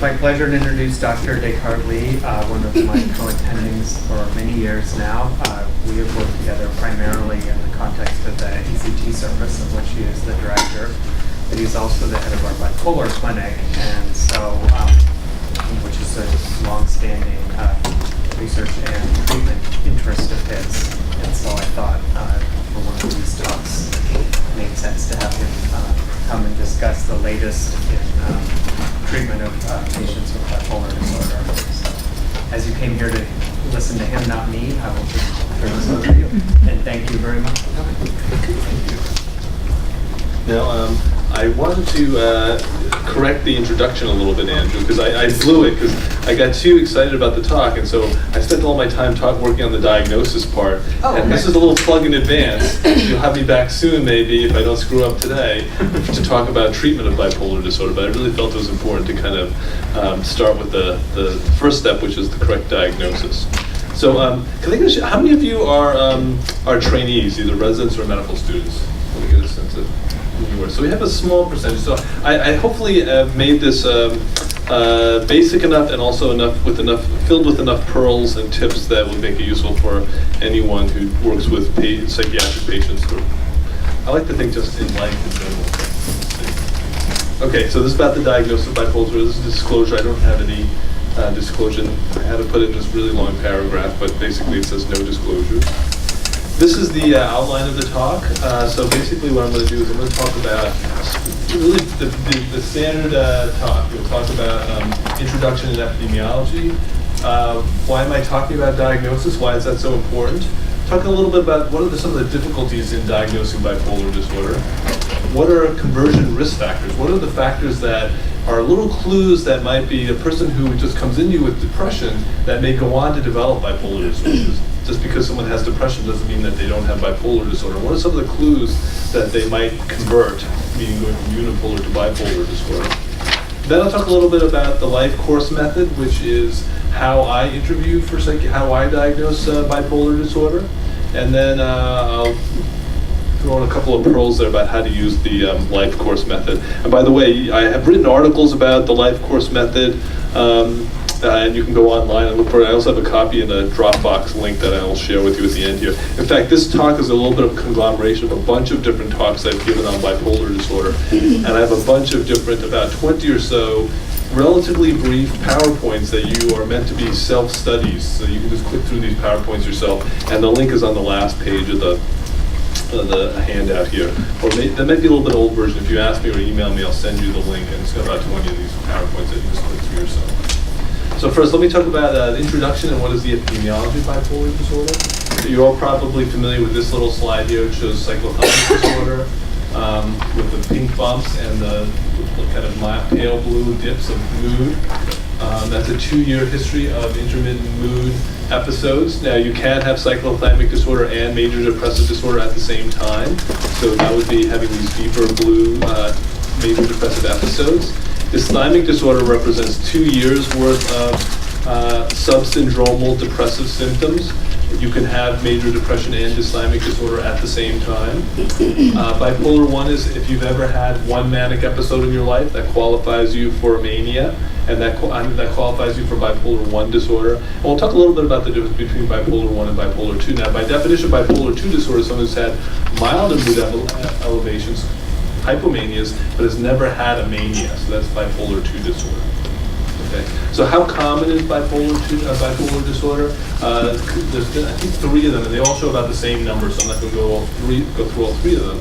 my pleasure to introduce Dr. Descartes, one of my co-attendings for many years now. We have worked together primarily in the context of the ECT service, of which he is the director. But he's also the head of our bipolar clinic, and so, which is a long-standing research and treatment interest of his. And so I thought for one of these talks, it made sense to have him come and discuss the latest in treatment of patients with bipolar disorder. So, as you came here to listen to him, not me, I will just turn this over to you. And thank you very much for coming. Thank you. Now, I wanted to correct the introduction a little bit, Andrew, because I blew it because I got too excited about the talk, and so I spent all my time working on the diagnosis part. Oh, and this is a little plug in advance. You'll have me back soon, maybe, if I don't screw up today, to talk about treatment of bipolar disorder. But I really felt it was important to kind of start with the first step, which is the correct diagnosis. So, how many of you are trainees, either residents or medical students? Let me get a sense of. So we have a small percentage. So I hopefully have made this basic enough and also filled with enough pearls and tips that would make it useful for anyone who works with psychiatric patients. I like to think just in life in general. Okay, so this is about the diagnosis of bipolar disorder. This is disclosure. I don't have any disclosure. I had to put it in this really long paragraph, but basically it says no disclosures. This is the outline of the talk. So basically what I'm going to do is I'm going to talk about really the standard talk. We'll talk about introduction in epidemiology. Why am I talking about diagnosis? Why is that so important? Talk a little bit about what are some of the difficulties in diagnosing bipolar disorder. What are conversion risk factors? What are the factors that are little clues that might be a person who just comes in you with depression that may go on to develop bipolar disorder? Just because someone has depression doesn't mean that they don't have bipolar disorder. What are some of the clues that they might convert, meaning going from unipolar to bipolar disorder? Then I'll talk a little bit about the life course method, which is how I interview for how I diagnose bipolar disorder. And then I'll throw in a couple of pearls there about how to use the life course method. And by the way, I have written articles about the life course method. And you can go online and look for it. I also have a copy in a Dropbox link that I will share with you at the end here. In fact, this talk is a little bit of a conglomeration of a bunch of different talks I've given on bipolar disorder. And I have a bunch of different, about 20 or so, relatively brief PowerPoints that you are meant to be self-studies. So you can just click through these PowerPoints yourself. And the link is on the last page of the handout here. Or that might be a little bit old version. If you ask me or email me, I'll send you the link. And it's got about 20 of these PowerPoints that you just click through yourself. So first, let me talk about the introduction and what is the epidemiology of bipolar disorder. So you're all probably familiar with this little slide here. It shows cyclothymic disorder with the pink bumps and the kind of pale blue dips of mood. That's a 2-year history of intermittent mood episodes. Now, you can have cyclothymic disorder and major depressive disorder at the same time. So that would be having these deeper blue major depressive episodes. Dysthymic disorder represents 2 years worth of subsyndromal depressive symptoms. You can have major depression and dysthymic disorder at the same time. Bipolar 1 is if you've ever had one manic episode in your life, that qualifies you for mania, and that qualifies you for bipolar 1 disorder. And we'll talk a little bit about the difference between bipolar 1 and bipolar 2. Now, by definition, bipolar 2 disorder is someone who's had milder mood elevations, hypomanias, but has never had a mania. So that's bipolar 2 disorder. Okay. So how common is bipolar disorder? There's been, I think, 3 of them, and they all show about the same number. So I'm not going to go through all 3 of them.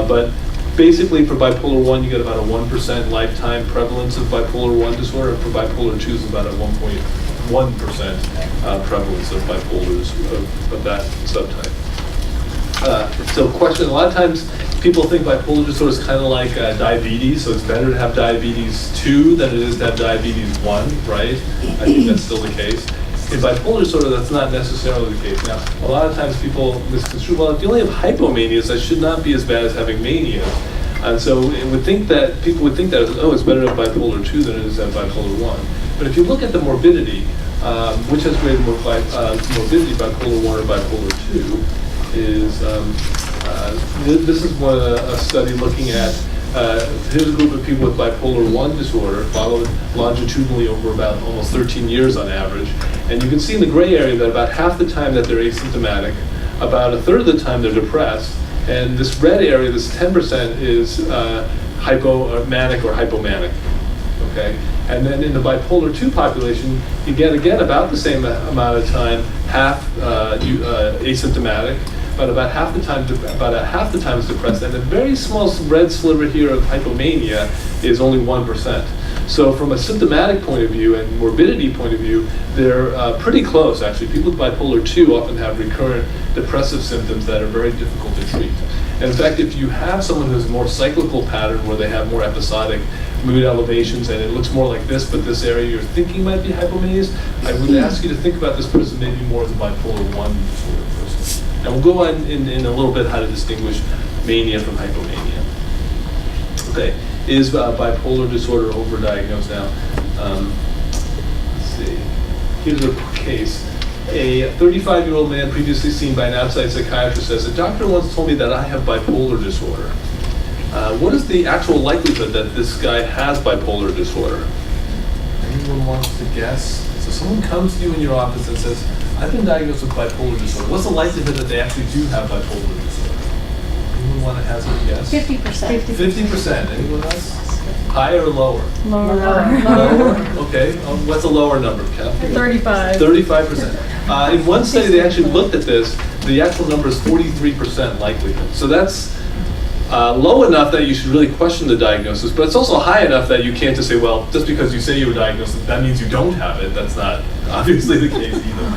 But basically, for bipolar 1, you get about a 1% lifetime prevalence of bipolar 1 disorder. For bipolar 2, is about a 1.1% prevalence of bipolar of that subtype. So question, a lot of times people think bipolar disorder is kind of like diabetes, so it's better to have diabetes 2 than it is to have diabetes 1, right? I think that's still the case. In bipolar disorder, that's not necessarily the case. Now, a lot of times people misconstrue, well, if you only have hypomanias, that should not be as bad as having mania. And so people would think that, oh, it's better to have bipolar 2 than it is to have bipolar 1. But if you look at the morbidity, which has greater morbidity, bipolar 1 or bipolar 2, is this is a study looking at here's a group of people with bipolar 1 disorder, followed longitudinally over about almost 13 years on average. And you can see in the gray area that about half the time that they're asymptomatic, about a third of the time they're depressed, and this red area, this 10%, is hypomanic or hypomanic. Okay, and then in the bipolar 2 population, you get again about the same amount of time, half asymptomatic, but about half the time is depressed, and a very small red sliver here of hypomania is only 1%. So from a symptomatic point of view and morbidity point of view, they're pretty close actually. People with bipolar 2 often have recurrent depressive symptoms that are very difficult to treat. And in fact, if you have someone who has a more cyclical pattern where they have more episodic mood elevations and it looks more like this, but this area you're thinking might be hypomania, I would ask you to think about this person maybe more as a bipolar 1 disorder person. And we'll go on in a little bit how to distinguish mania from hypomania. Okay, is bipolar disorder overdiagnosed now? Let's see. Here's a case. A 35-year-old man previously seen by an outside psychiatrist says, "A doctor once told me that I have bipolar disorder." What is the actual likelihood that this guy has bipolar disorder? Anyone wants to guess? So someone comes to you in your office and says, "I've been diagnosed with bipolar disorder." What's the likelihood that they actually do have bipolar disorder? Anyone want to hazard a guess? 50%. 50%. Anyone else? Higher or lower? Lower. Okay. What's a lower number, Kev? 35. 35%. In one study, they actually looked at this. The actual number is 43% likelihood. So that's low enough that you should really question the diagnosis, but it's also high enough that you can't just say, well, just because you say you were diagnosed, that means you don't have it. That's not obviously the case either.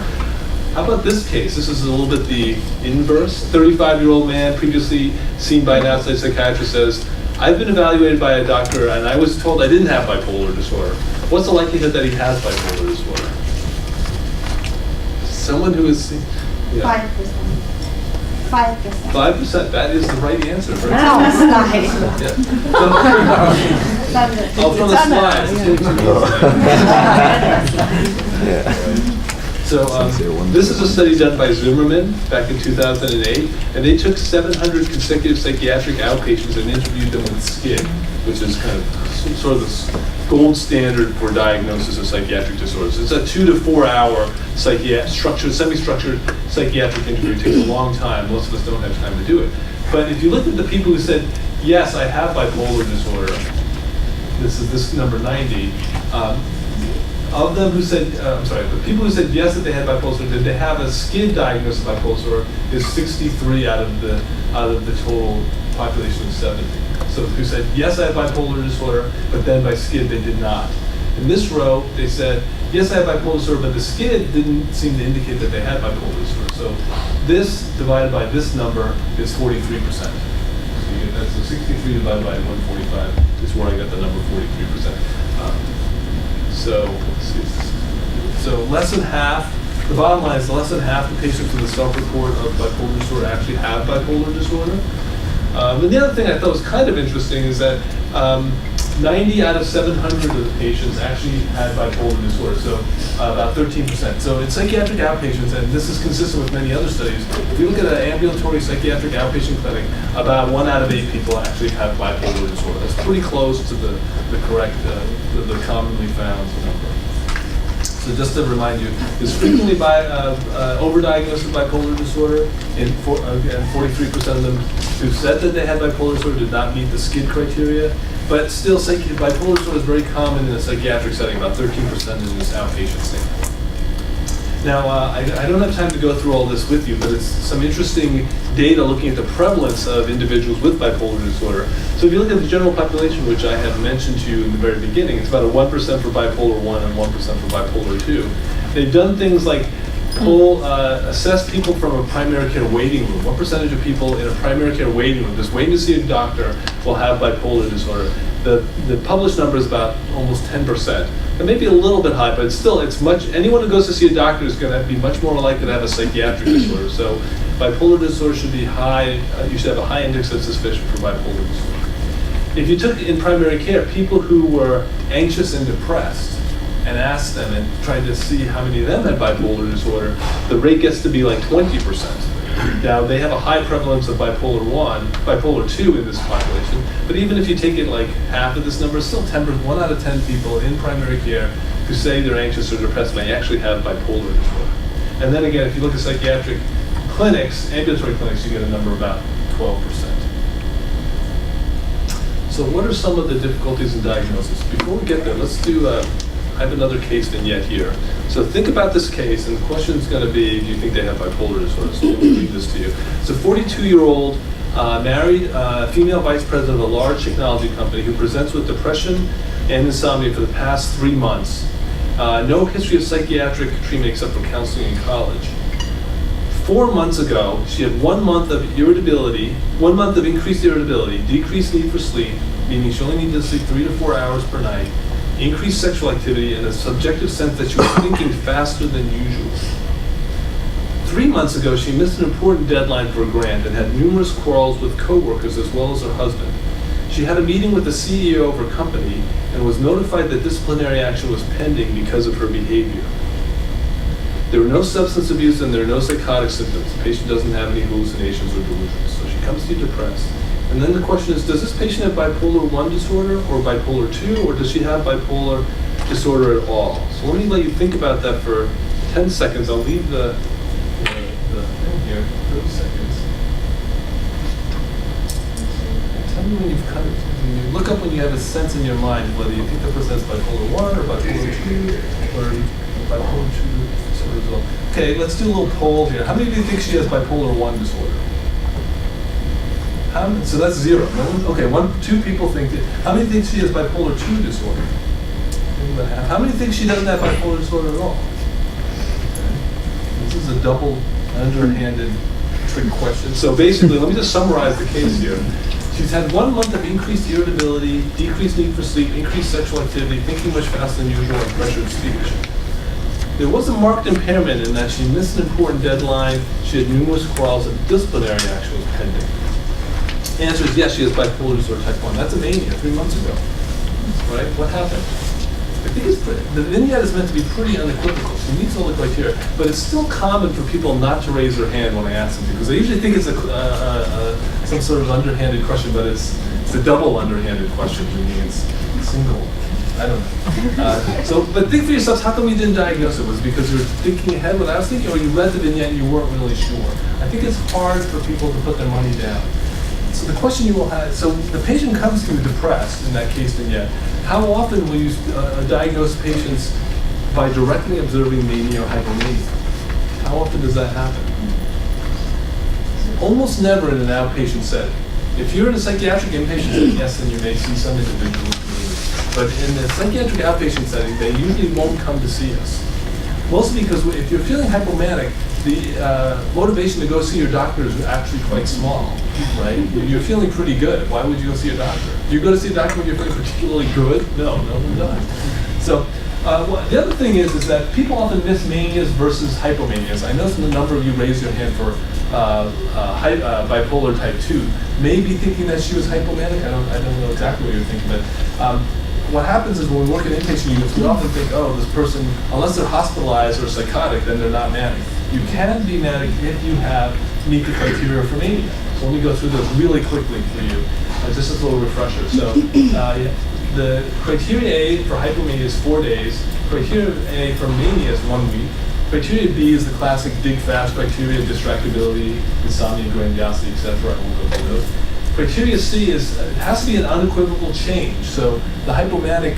How about this case? This is a little bit the inverse. 35-year-old man previously seen by an outside psychiatrist says, "I've been evaluated by a doctor and I was told I didn't have bipolar disorder." What's the likelihood that he has bipolar disorder? Someone who is... Yeah. 5%. 5%, that is the right answer. Oh, nice. Yeah. From the slides. So this is a study done by Zimmerman back in 2008, and they took 700 consecutive psychiatric outpatients and interviewed them with SCID, which is kind of sort of the gold standard for diagnosis of psychiatric disorders. It's a 2 to 4 hour semi-structured psychiatric interview. It takes a long time. Most of us don't have time to do it. But if you look at the people who said, "Yes, I have bipolar disorder," this is this number 90. Of them who said, the people who said yes that they had bipolar disorder, did they have a SCID diagnosis of bipolar disorder? Is 63 out of the total population of 70. So who said yes, I have bipolar disorder, but then by SCID they did not. In this row, they said yes, I have bipolar disorder, but the SCID didn't seem to indicate that they had bipolar disorder. So this divided by this number is 43%. That's 63 divided by 145 is where I got the number 43%. So less than half, the bottom line is less than half the patients with a self-report of bipolar disorder actually have bipolar disorder. And the other thing I thought was kind of interesting is that 90 out of 700 of the patients actually had bipolar disorder, so about 13%. So in psychiatric outpatients, and this is consistent with many other studies, if you look at an ambulatory psychiatric outpatient clinic, about 1 out of 8 people actually have bipolar disorder. That's pretty close to the correct, the commonly found number. So just to remind you, is frequently overdiagnosed with bipolar disorder, and 43% of them who said that they had bipolar disorder did not meet the SCID criteria. But still, bipolar disorder is very common in a psychiatric setting, about 13% in this outpatient setting. Now, I don't have time to go through all this with you, but it's some interesting data looking at the prevalence of individuals with bipolar disorder. So if you look at the general population, which I had mentioned to you in the very beginning, it's about a 1% for bipolar 1 and 1% for bipolar 2. They've done things like assess people from a primary care waiting room. What percentage of people in a primary care waiting room, just waiting to see a doctor, will have bipolar disorder? The published number is about almost 10%. It may be a little bit high, but it's much. Anyone who goes to see a doctor is going to be much more likely to have a psychiatric disorder. So bipolar disorder should be high. You should have a high index of suspicion for bipolar disorder. If you took in primary care people who were anxious and depressed and asked them and tried to see how many of them had bipolar disorder, the rate gets to be like 20%. Now, they have a high prevalence of bipolar 2 in this population, But even if you take it like half of this number, it's still 1 out of 10 people in primary care who say they're anxious or depressed may actually have bipolar disorder. And then again, if you look at psychiatric clinics, ambulatory clinics, you get a number about 12%. So what are some of the difficulties in diagnosis? Before we get there, let's do, I have another case vignette here. So think about this case, and the question is going to be, do you think they have bipolar disorder? So let me read this to you. It's a 42-year-old married female vice president of a large technology company who presents with depression and insomnia for the past 3 months. No history of psychiatric treatment except for counseling in college. 4 months ago, she had 1 month of irritability, 1 month of increased irritability, decreased need for sleep, meaning she only needed to sleep 3 to 4 hours per night, increased sexual activity, and a subjective sense that she was thinking faster than usual. 3 months ago, she missed an important deadline for a grant and had numerous quarrels with coworkers as well as her husband. She had a meeting with the CEO of her company and was notified that disciplinary action was pending because of her behavior. There were no substance abuse and there are no psychotic symptoms. The patient doesn't have any hallucinations or delusions. So she comes to you depressed. And then the question is, does this patient have bipolar 1 disorder or bipolar 2, or does she have bipolar disorder at all? So let me let you think about that for 10 seconds. I'll leave the thing here, 30 seconds. Tell me when when you look up when you have a sense in your mind whether you think the person has bipolar 1 or bipolar 2 or bipolar 2 disorder as well. Okay, let's do a little poll here. How many of you think she has bipolar 1 disorder? So that's 0. No one, okay, 2 people think that. How many think she has bipolar 2 disorder? How many think she doesn't have bipolar disorder at all? Okay. This is a double underhanded trick question. So basically, let me just summarize the case here. She's had 1 month of increased irritability, decreased need for sleep, increased sexual activity, thinking much faster than usual, and pressured speech. There was a marked impairment in that she missed an important deadline, she had numerous quarrels, and disciplinary action was pending. The answer is yes, she has bipolar disorder type 1. That's a mania 3 months ago, right? What happened? I think the vignette is meant to be pretty unequivocal. She meets all the criteria, but it's still common for people not to raise their hand when I ask them to, because they usually think it's some sort of underhanded question, but it's a double underhanded question, meaning it's single. I don't know. But think for yourselves, how come you didn't diagnose it? Was it because you were thinking ahead what I was thinking, or you read the vignette and you weren't really sure? I think it's hard for people to put their money down. So the question you will have, so the patient comes to you depressed in that case vignette. How often will you diagnose patients by directly observing mania or hypomania? How often does that happen? Almost never in an outpatient setting. If you're in a psychiatric inpatient setting, yes, then you may see some individuals with mania. But in the psychiatric outpatient setting, they usually won't come to see us. Mostly because if you're feeling hypomanic, the motivation to go see your doctor is actually quite small, right? You're feeling pretty good. Why would you go see a doctor? Do you go to see a doctor when you're feeling particularly good? No one does. So the other thing is that people often miss manias versus hypomanias. I noticed a number of you raised your hand for bipolar type 2. Maybe thinking that she was hypomanic. I don't know exactly what you're thinking, but what happens is when we work in inpatient units, we often think, oh, this person, unless they're hospitalized or psychotic, then they're not manic. You can be manic if you meet the criteria for mania. So let me go through those really quickly for you, just as a little refresher. So the criteria A for hypomania is 4 days. Criteria A for mania is 1 week. Criteria B is the classic dig fast criteria, distractibility, insomnia, grandiosity, etc. I won't go through those. Criteria C is, it has to be an unequivocal change. So the hypomanic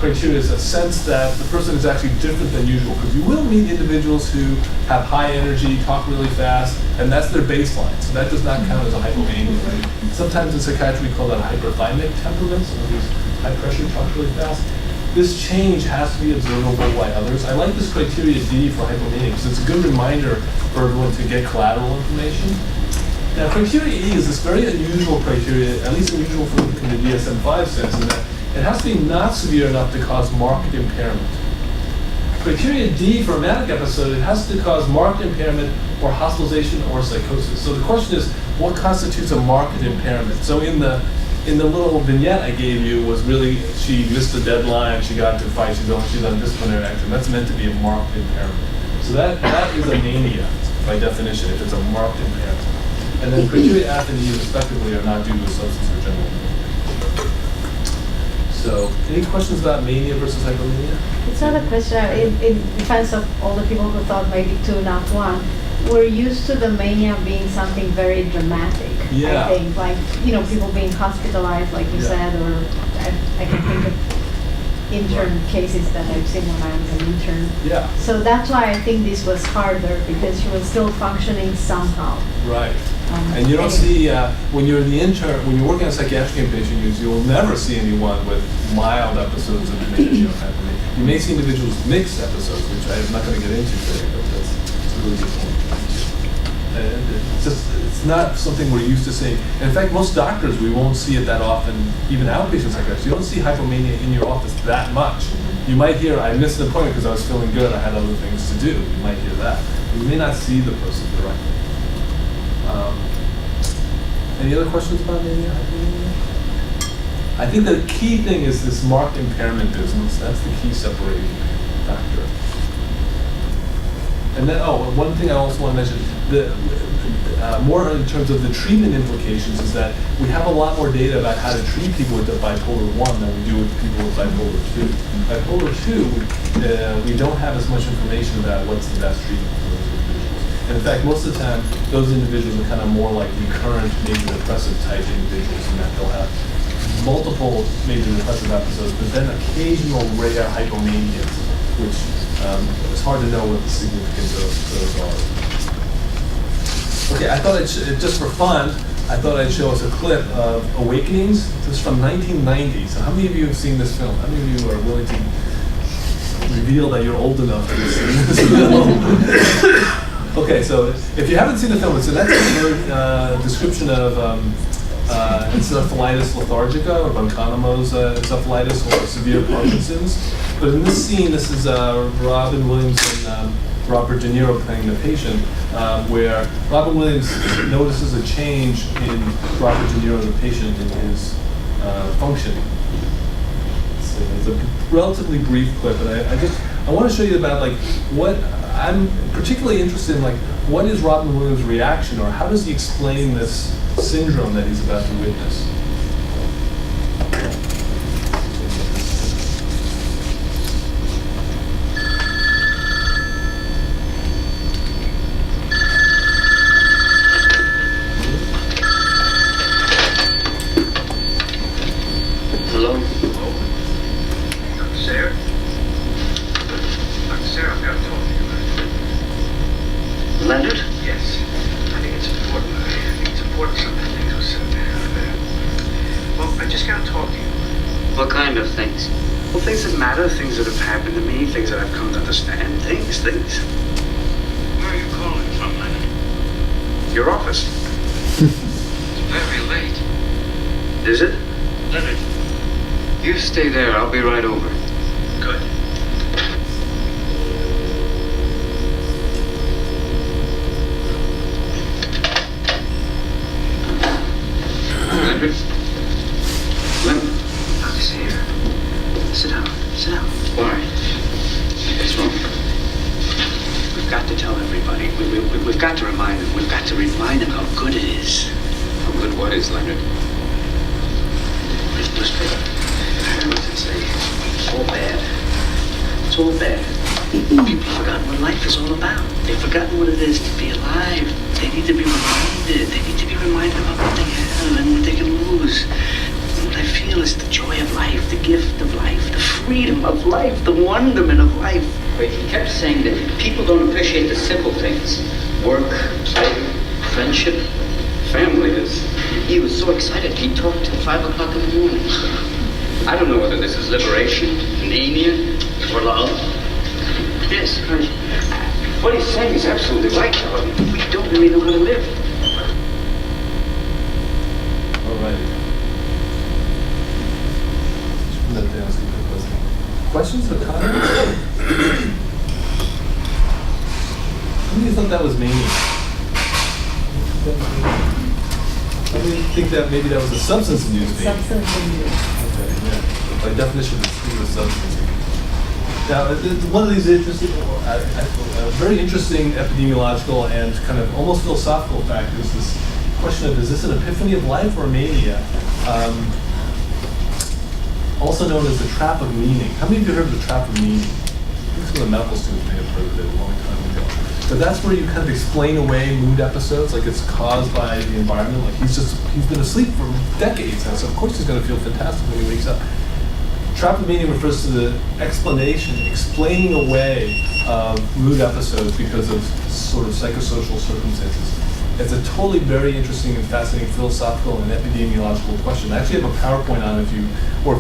criteria is a sense that the person is actually different than usual, because you will meet individuals who have high energy, talk really fast, and that's their baseline. So that does not count as a hypomania. Right? Sometimes in psychiatry we call that a hyperthymic temperament, so who's high pressure, talk really fast. This change has to be observable by others. I like this criteria D for hypomania because it's a good reminder for everyone to get collateral information. Now, criteria E is this very unusual criteria, at least unusual in the DSM-5 sense, in that it has to be not severe enough to cause marked impairment. Criteria D for a manic episode, it has to cause marked impairment or hospitalization or psychosis. So the question is, what constitutes a marked impairment? So in the little vignette I gave you was really, she missed the deadline, she got into a fight, she's on disciplinary action. That's meant to be a marked impairment. So that is a mania by definition, if it's a marked impairment. And then criteria F and E respectively are not due to a substance or general. So, any questions about mania versus hypomania? It's not a question. In defense of all the people who thought maybe 2, not 1, we're used to the mania being something very dramatic. Yeah. I think, like, people being hospitalized, like you said, or I can think of intern cases that I've seen when I was an intern. Yeah. So that's why I think this was harder, because she was still functioning somehow. Right. And you don't see, when you're the intern, when you're working on psychiatric inpatient use, you'll never see anyone with mild episodes of dementia. You may see individuals with mixed episodes, which I'm not going to get into today, but that's a really good point. And it's not something we're used to seeing. And in fact, most doctors, we won't see it that often, even outpatient psychiatrists. You don't see hypomania in your office that much. You might hear, I missed an appointment because I was feeling good, I had other things to do. You might hear that. But you may not see the person directly. Any other questions about mania? I think the key thing is this marked impairment business. That's the key separating factor. And then, one thing I also want to mention, more in terms of the treatment implications, is that we have a lot more data about how to treat people with bipolar 1 than we do with people with bipolar 2. Bipolar 2, we don't have as much information about what's the best treatment for those individuals. And in fact, most of the time, those individuals are kind of more like recurrent major depressive type individuals, in that they'll have multiple major depressive episodes, but then occasional rare hypomanias, which it's hard to know what the significance of those are. Okay, I thought just for fun, I thought I'd show us a clip of Awakenings. This is from 1990. So how many of you have seen this film? How many of you are willing to reveal that you're old enough to have seen this film? Okay, so if you haven't seen the film, it's an excellent description of encephalitis lethargica, or von Kahneman's encephalitis, or severe Parkinson's. But in this scene, this is Robin Williams and Robert De Niro playing the patient, where Robin Williams notices a change in Robert De Niro, the patient, in his functioning. It's a relatively brief clip, but I want to show you about what I'm particularly interested in, what is Robin Williams' reaction, or how does he explain this syndrome that he's about to witness? Hello? Dr. Sayre? Dr. Sayre, I've got to talk to you. Leonard? Yes. I think it's important. Some of the things were said. Well, I just got to talk to you. What kind of things? Well, things that matter, things that have happened to me, things that I've come to understand, things. Where are you calling from, Leonard? Your office. It's very late. Is it? Leonard. You stay there. I'll be right over. Good. Leonard? Leonard? Dr. Sayre. Sit down. Sit down. Why? What's wrong? We've got to tell everybody. We've got to remind them. We've got to remind them how good it is. How good what is, Leonard? This newspaper. What does it say? It's all bad. It's all bad. People have forgotten what life is all about. They've forgotten what it is to be alive. They need to be reminded. They need to be reminded about what they have and what they can lose. And what I feel is the joy of life, the gift of life, the freedom of life, the wonderment of life. But he kept saying that people don't appreciate the simple things. Work, play, friendship, family is. He was so excited, he talked till 5 o'clock in the morning. I don't know whether this is liberation, mania, or love. Yes, what he's saying is absolutely right, Charlie. We don't really know how to live. All right. Questions or comments? How many thought that was mania? How many think that maybe that was a substance abuse mania? Substance abuse. Okay, yeah. By definition, it's a substance abuse. Now, it's one of these interesting, very interesting epidemiological and kind of almost philosophical factors. This question of, is this an epiphany of life or mania? Also known as the trap of meaning. How many of you heard of the trap of meaning? I think some of the medical students may have heard of it a long time ago. But that's where you kind of explain away mood episodes, like it's caused by the environment. Like he's been asleep for decades now, so of course he's going to feel fantastic when he wakes up. Trap of meaning refers to the explanation, explaining away of mood episodes because of sort of psychosocial circumstances. It's a totally very interesting and fascinating philosophical and epidemiological question. I actually have a PowerPoint on it if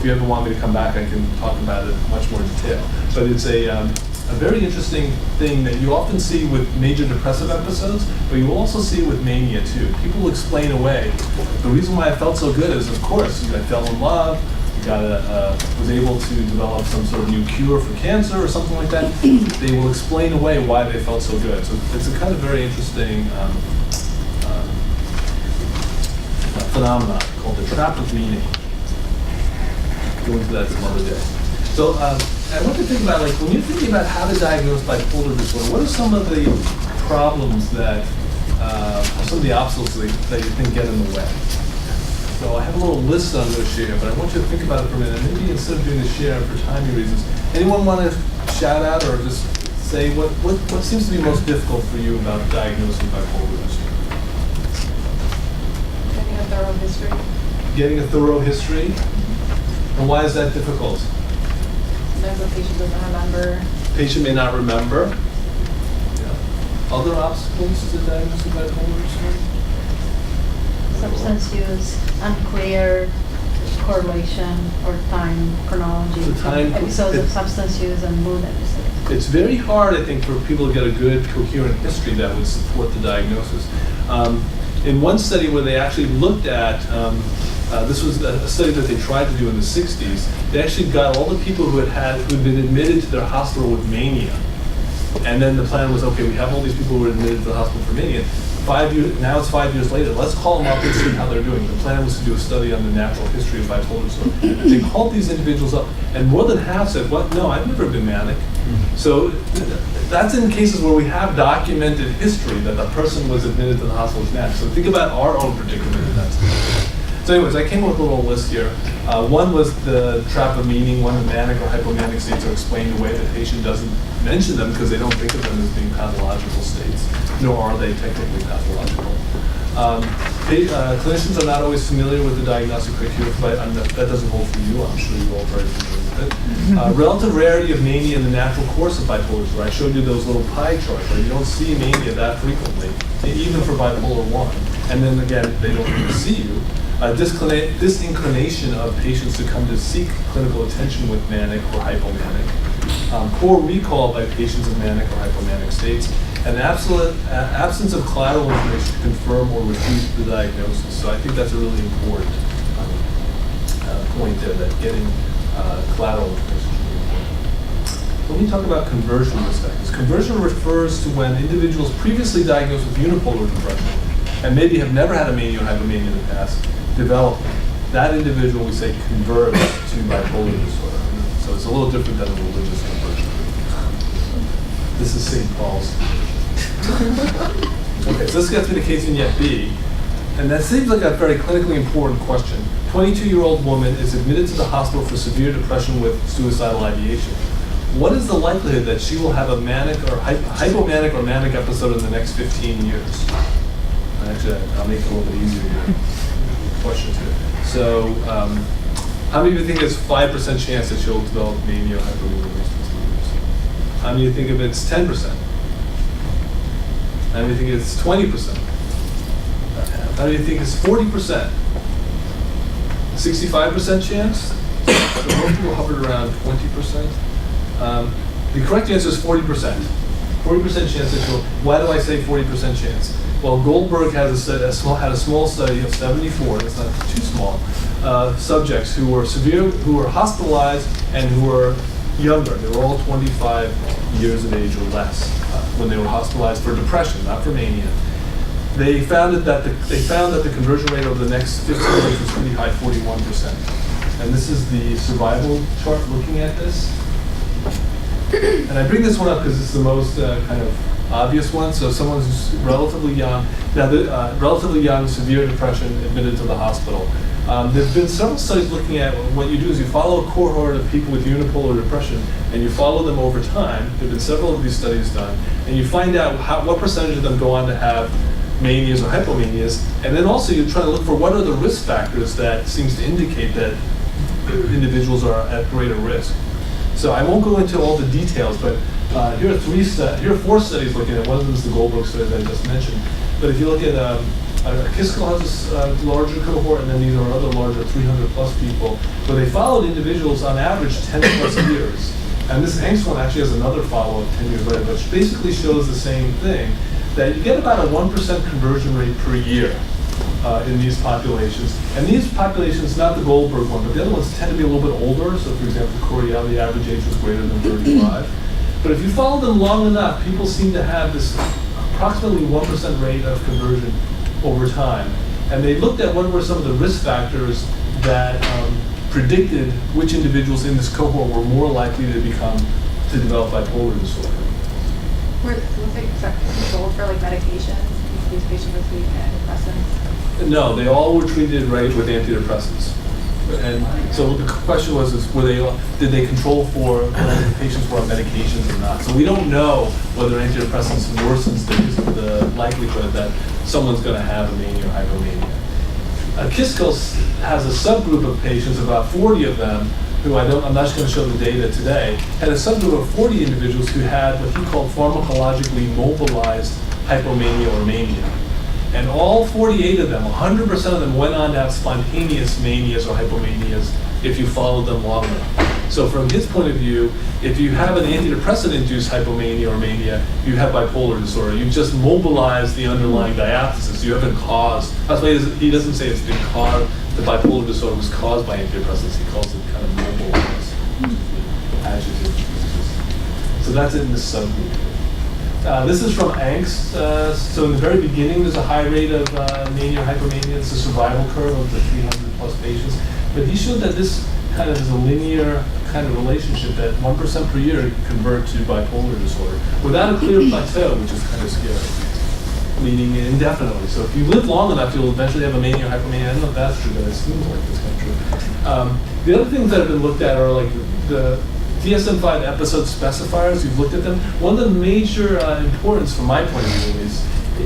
you ever want me to come back, I can talk about it in much more detail. But it's a very interesting thing that you often see with major depressive episodes, but you will also see it with mania too. People will explain away. The reason why I felt so good is, of course, I fell in love, was able to develop some sort of new cure for cancer or something like that. They will explain away why they felt so good. So it's a kind of very interesting phenomenon called the trap of meaning. Go into that some other day. So I want to think about, like, when you're thinking about how to diagnose bipolar disorder, what are some of the problems that, some of the obstacles that you think get in the way? So I have a little list I'm going to share, but I want you to think about it for a minute. Maybe instead of doing the share for timing reasons, anyone want to shout out or just say what seems to be most difficult for you about diagnosing bipolar disorder? Getting a thorough history. Getting a thorough history? And why is that difficult? Sometimes the patient doesn't remember. Patient may not remember. Yeah. Other obstacles to diagnosing bipolar disorder? Substance use, unclear correlation or time chronology. So time- Episodes of substance use and mood episodes. It's very hard, I think, for people to get a good, coherent history that would support the diagnosis. In one study where they actually looked at, this was a study that they tried to do in the 60s, they actually got all the people who'd been admitted to their hospital with mania. And then the plan was, okay, we have all these people who were admitted to the hospital for mania. Now it's 5 years later. Let's call them up and see how they're doing. The plan was to do a study on the natural history of bipolar disorder. They called these individuals up, and more than half said, "What? No, I've never been manic." So that's in cases where we have documented history that the person was admitted to the hospital with manic. So think about our own particular events. So anyways, I came up with a little list here. One was the trap of meaning. One, the manic or hypomanic states are explained away. The patient doesn't mention them because they don't think of them as being pathological states, nor are they technically pathological. Clinicians are not always familiar with the diagnostic criteria, but that doesn't hold for you. I'm sure you're all very familiar with it. Relative rarity of mania in the natural course of bipolar disorder. I showed you those little pie charts, right? You don't see mania that frequently, even for bipolar 1. And then again, they don't even see you. Disinclination of patients to come to seek clinical attention with manic or hypomanic. Poor recall by patients in manic or hypomanic states, and absence of collateral information to confirm or refute the diagnosis. So I think that's a really important point there, that getting collateral information is really important. When we talk about conversion risk factors, conversion refers to when individuals previously diagnosed with unipolar depression and maybe have never had a mania or hypomania in the past develop. That individual, we say, converts to bipolar disorder. So it's a little different than a religious conversion. This is St. Paul's. Okay, so this gets me to case vignette B. And that seems like a very clinically important question. 22-year-old woman is admitted to the hospital for severe depression with suicidal ideation. What is the likelihood that she will have a manic or hypomanic or manic episode in the next 15 years? Actually, I'll make it a little bit easier here. Questions here. So, how many of you think there's 5% chance that she'll develop mania or hypomania in the next 15 years? How many of you think if it's 10%? How many of you think it's 20%? How many of you think it's 40%? 65% chance? So most people hovered around 20%. The correct answer is 40%. 40% chance that she'll. Why do I say 40% chance? Well, Goldberg had a small study of 74, that's not too small, subjects who were hospitalized and who were younger. They were all 25 years of age or less when they were hospitalized for depression, not for mania. They found that the conversion rate over the next 15 years was pretty high, 41%. And this is the survival chart looking at this. And I bring this one up because it's the most kind of obvious one. So someone who's relatively young, relatively young, severe depression, admitted to the hospital. There's been several studies looking at what you do is you follow a cohort of people with unipolar depression, and you follow them over time. There have been several of these studies done, and you find out what percentage of them go on to have manias or hypomanias, and then also you try to look for what are the risk factors that seems to indicate that individuals are at greater risk. So I won't go into all the details, but here are 4 studies looking at. One of them is the Goldberg study that I just mentioned. But if you look at Kiskel has this larger cohort, and then these are other larger 300 plus people, where they followed individuals on average 10 plus years. And this Angst one actually has another follow-up 10 years later, which basically shows the same thing, that you get about a 1% conversion rate per year in these populations. And these populations, not the Goldberg one, but the other ones tend to be a little bit older. So for example, Coriell, the average age was greater than 35. But if you follow them long enough, people seem to have this approximately 1% rate of conversion over time. And they looked at what were some of the risk factors that predicted which individuals in this cohort were more likely to develop bipolar disorder. Was it controlled for like medications? These patients were taking antidepressants? No, they all were treated with antidepressants. And so the question was, did they control for whether the patients were on medications or not? So we don't know whether antidepressants worsens the likelihood that someone's going to have a mania or hypomania. Kiskel has a subgroup of patients, about 40 of them, who I'm not just going to show the data today, had a subgroup of 40 individuals who had what he called pharmacologically mobilized hypomania or mania. And all 48 of them, 100% of them went on to have spontaneous manias or hypomanias if you followed them long enough. So from his point of view, if you have an antidepressant-induced hypomania or mania, you have bipolar disorder. You've just mobilized the underlying diathesis. You haven't caused, that's why he doesn't say it's been caused, the bipolar disorder was caused by antidepressants. He calls it kind of mobilized, adjective. So that's in this subgroup. This is from Angst. So in the very beginning, there's a high rate of mania or hypomania. It's a survival curve of the 300 plus patients. But he showed that this kind of is a linear kind of relationship, that 1% per year convert to bipolar disorder without a clear plateau, which is kind of scary, meaning indefinitely. So if you live long enough, you'll eventually have a mania or hypomania. I don't know if that's true, but it seems like it's kind of true. The other things that have been looked at are like the DSM-5 episode specifiers. You've looked at them. One of the major importance from my point of view is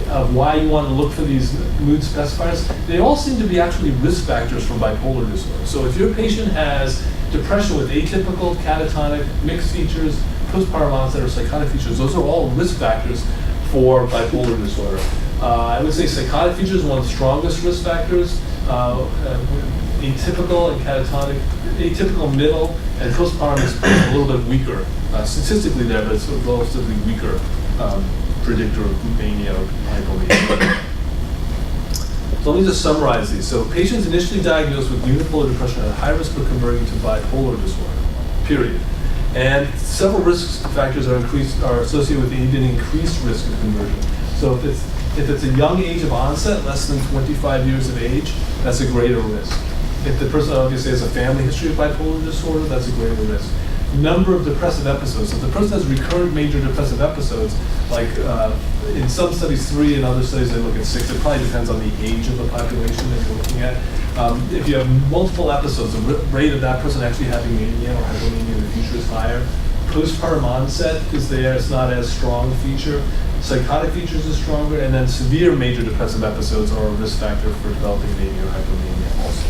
of why you want to look for these mood specifiers. They all seem to be actually risk factors for bipolar disorder. So if your patient has depression with atypical, catatonic, mixed features, postpartum onset, or psychotic features, those are all risk factors for bipolar disorder. I would say psychotic features is one of the strongest risk factors. Atypical and catatonic, atypical middle, and postpartum is a little bit weaker. Statistically there, but it's a relatively weaker predictor of mania or hypomania. So let me just summarize these. So patients initially diagnosed with unipolar depression are at high risk for converting to bipolar disorder, period. And several risk factors are associated with even increased risk of conversion. So if it's a young age of onset, less than 25 years of age, that's a greater risk. If the person obviously has a family history of bipolar disorder, that's a greater risk. Number of depressive episodes. If the person has recurrent major depressive episodes, like in some studies 3, in other studies they look at 6, it probably depends on the age of the population that you're looking at. If you have multiple episodes, the rate of that person actually having mania or hypomania in the future is higher. Postpartum onset is there, it's not as strong a feature. Psychotic features is stronger, and then severe major depressive episodes are a risk factor for developing mania or hypomania also.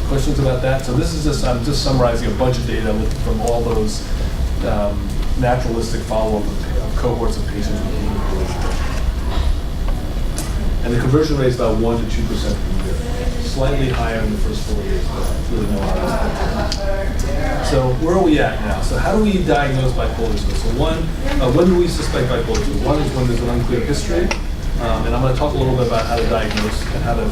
Questions about that? So this is I'm just summarizing a bunch of data from all those naturalistic follow-up of cohorts of patients with unipolar depression. And the conversion rate is about 1 to 2% per year. Slightly higher in the first 4 years, but really no odds. So where are we at now? So how do we diagnose bipolar disorder? So when do we suspect bipolar disorder? One is when there's an unclear history. And I'm going to talk a little bit about how to diagnose and how to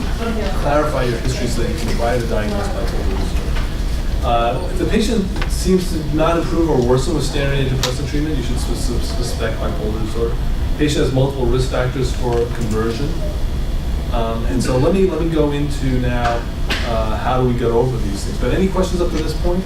clarify your history so that you can try to diagnose bipolar disorder. If the patient seems to not improve or worsen with standard antidepressant treatment, you should suspect bipolar disorder. Patient has multiple risk factors for conversion. And so let me go into now how do we get over these things. But any questions up to this point?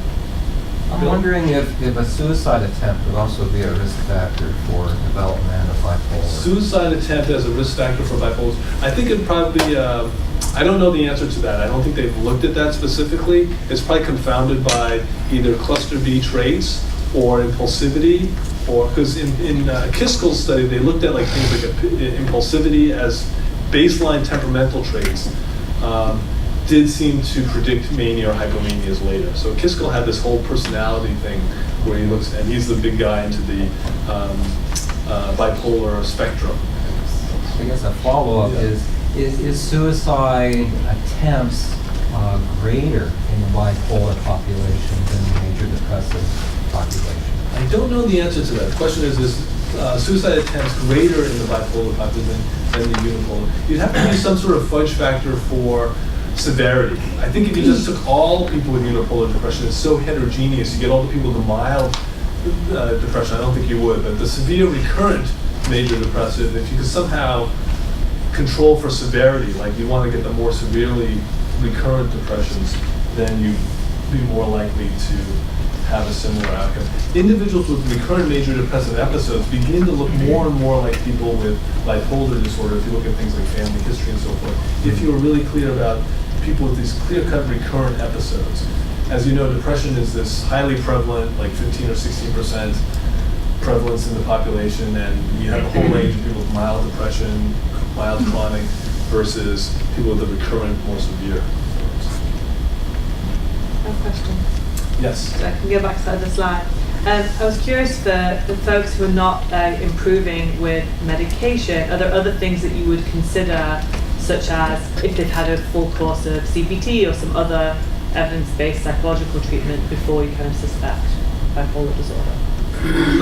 I'm Bill? wondering if a suicide attempt would also be a risk factor for development of bipolar. Suicide attempt as a risk factor for bipolar. I think it'd probably be, I don't know the answer to that. I don't think they've looked at that specifically. It's probably confounded by either cluster B traits or impulsivity, or because in Kiskel's study, they looked at like things like impulsivity as baseline temperamental traits. Did seem to predict mania or hypomanias later. So Kiskel had this whole personality thing where he looks, and he's the big guy into the bipolar spectrum. I guess a follow-up is suicide attempts greater in the bipolar population than the major depressive population? I don't know the answer to that. The question is suicide attempts greater in the bipolar population than the unipolar? You'd have to use some sort of fudge factor for severity. I think if you just took all people with unipolar depression, it's so heterogeneous, you get all the people with the mild depression, I don't think you would, but the severe recurrent major depressive, if you could somehow control for severity, like you want to get the more severely recurrent depressions, then you'd be more likely to have a similar outcome. Individuals with recurrent major depressive episodes begin to look more and more like people with bipolar disorder if you look at things like family history and so forth. If you're really clear about people with these clear-cut recurrent episodes. As you know, depression is this highly prevalent, like 15 or 16% prevalence in the population, and you have a whole range of people with mild depression, mild chronic, versus people with the recurrent, more severe. I have a question. Yes. So I can go back to the other slide. I was curious for the folks who are not improving with medication, are there other things that you would consider, such as if they've had a full course of CBT or some other evidence-based psychological treatment before you kind of suspect bipolar disorder?